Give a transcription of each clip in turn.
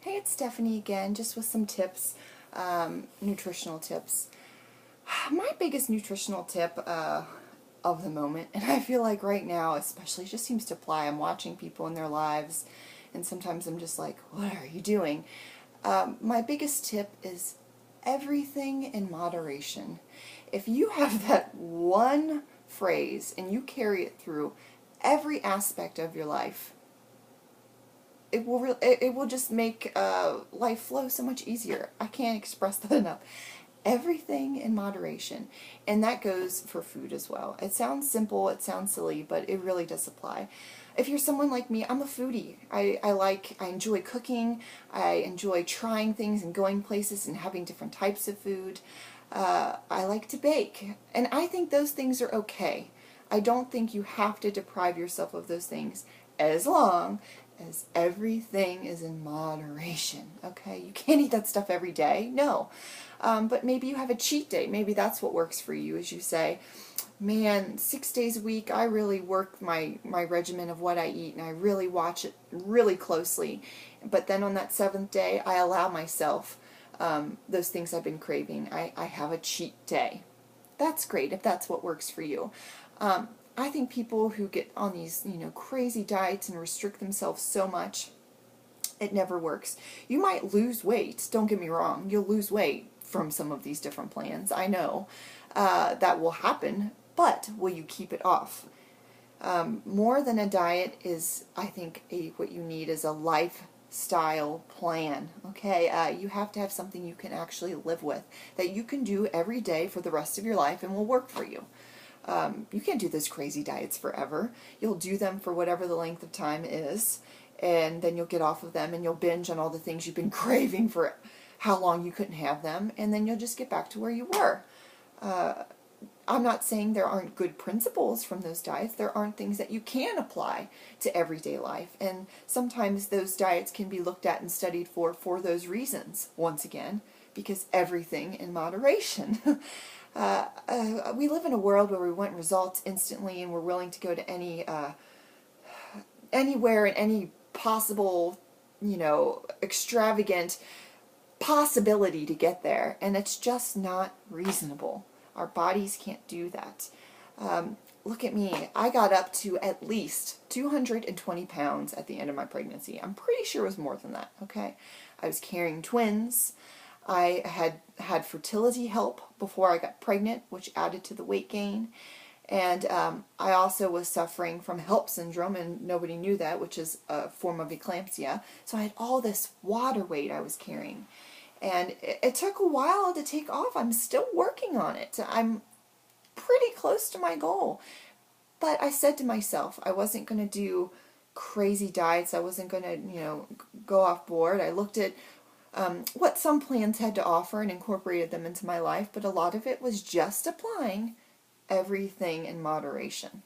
Hey, it's Stephanie again, just with some tips, nutritional tips. My biggest nutritional tip of the moment, and I feel like right now especially, just seems to apply. I'm watching people in their lives, and sometimes I'm just like, what are you doing? My biggest tip is everything in moderation. If you have that one phrase and you carry it through every aspect of your life, it will just make life flow so much easier. I can't express that enough. Everything in moderation, and that goes for food as well. It sounds simple, it sounds silly, but it really does apply. If you're someone like me, I'm a foodie. I enjoy cooking. I enjoy trying things and going places and having different types of food. I like to bake, and I think those things are okay. I don't think you have to deprive yourself of those things as long as everything is in moderation. Okay, you can't eat that stuff every day. No, but maybe you have a cheat day. Maybe that's what works for you. As you say, man, 6 days a week, I really work my regimen of what I eat, and I really watch it really closely. But then on that seventh day, I allow myself those things I've been craving. I have a cheat day. That's great if that's what works for you. I think people who get on these, crazy diets and restrict themselves so much, it never works. You might lose weight, don't get me wrong. You'll lose weight from some of these different plans. I know that will happen, but will you keep it off? More than a diet is, I think, what you need is a lifestyle plan. Okay, you have to have something you can actually live with, that you can do every day for the rest of your life and will work for you. You can't do those crazy diets forever. You'll do them for whatever the length of time is, and then you'll get off of them and you'll binge on all the things you've been craving for how long you couldn't have them, and then you'll just get back to where you were. I'm not saying there aren't good principles from those diets. There aren't things that you can apply to everyday life. And sometimes those diets can be looked at and studied for those reasons, once again, because everything in moderation. We live in a world where we want results instantly, and we're willing to go to anywhere and any possible, extravagant possibility to get there. And it's just not reasonable. Our bodies can't do that. Look at me. I got up to at least 220 pounds at the end of my pregnancy. I'm pretty sure it was more than that, okay? I was carrying twins. I had fertility help before I got pregnant, which added to the weight gain. And I also was suffering from HELLP syndrome, and nobody knew that, which is a form of eclampsia. So I had all this water weight I was carrying. And it took a while to take off. I'm still working on it. I'm pretty close to my goal. But I said to myself, I wasn't going to do crazy diets. I wasn't going to, go off board. I looked at what some plans had to offer and incorporated them into my life. But a lot of it was just applying everything in moderation.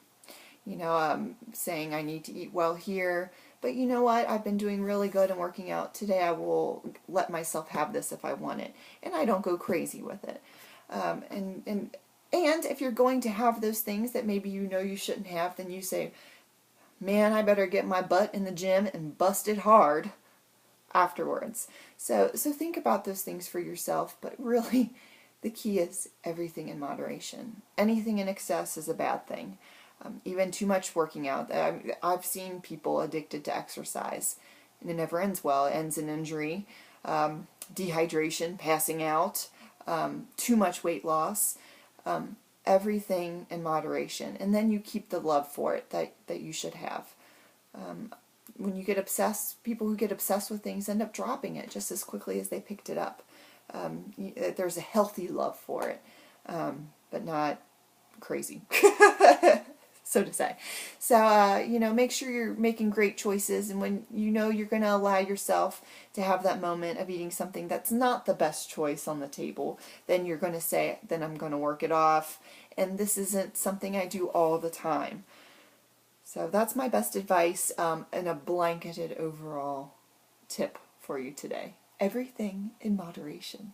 Saying I need to eat well here, but you know what? I've been doing really good and working out. Today I will let myself have this if I want it, and I don't go crazy with it. And if you're going to have those things that maybe you shouldn't have, then you say, man, I better get my butt in the gym and bust it hard afterwards. So think about those things for yourself, but really the key is everything in moderation. Anything in excess is a bad thing. Even too much working out. I've seen people addicted to exercise, and it never ends well. It ends in injury, dehydration, passing out, too much weight loss. Everything in moderation, and then you keep the love for it that you should have. When you get obsessed, people who get obsessed with things end up dropping it just as quickly as they picked it up. There's a healthy love for it, but not crazy. So to say. So, make sure you're making great choices, and when you're going to allow yourself to have that moment of eating something that's not the best choice on the table, then you're going to say, then I'm going to work it off, and this isn't something I do all the time. So that's my best advice, and a blanketed overall tip for you today. Everything in moderation.